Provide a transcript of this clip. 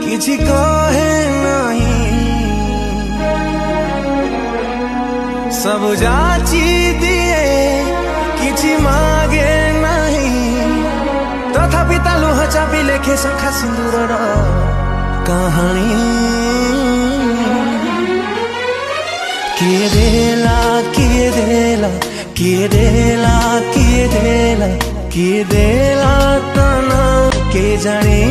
किसी कहे नहीं सब जाची दिए किसी मागे नहीं तथापि ता लुह चापी लेखे सखा सिंदूर कहानी किए देला किए देला किए देला किए देला किए देला तना के जाने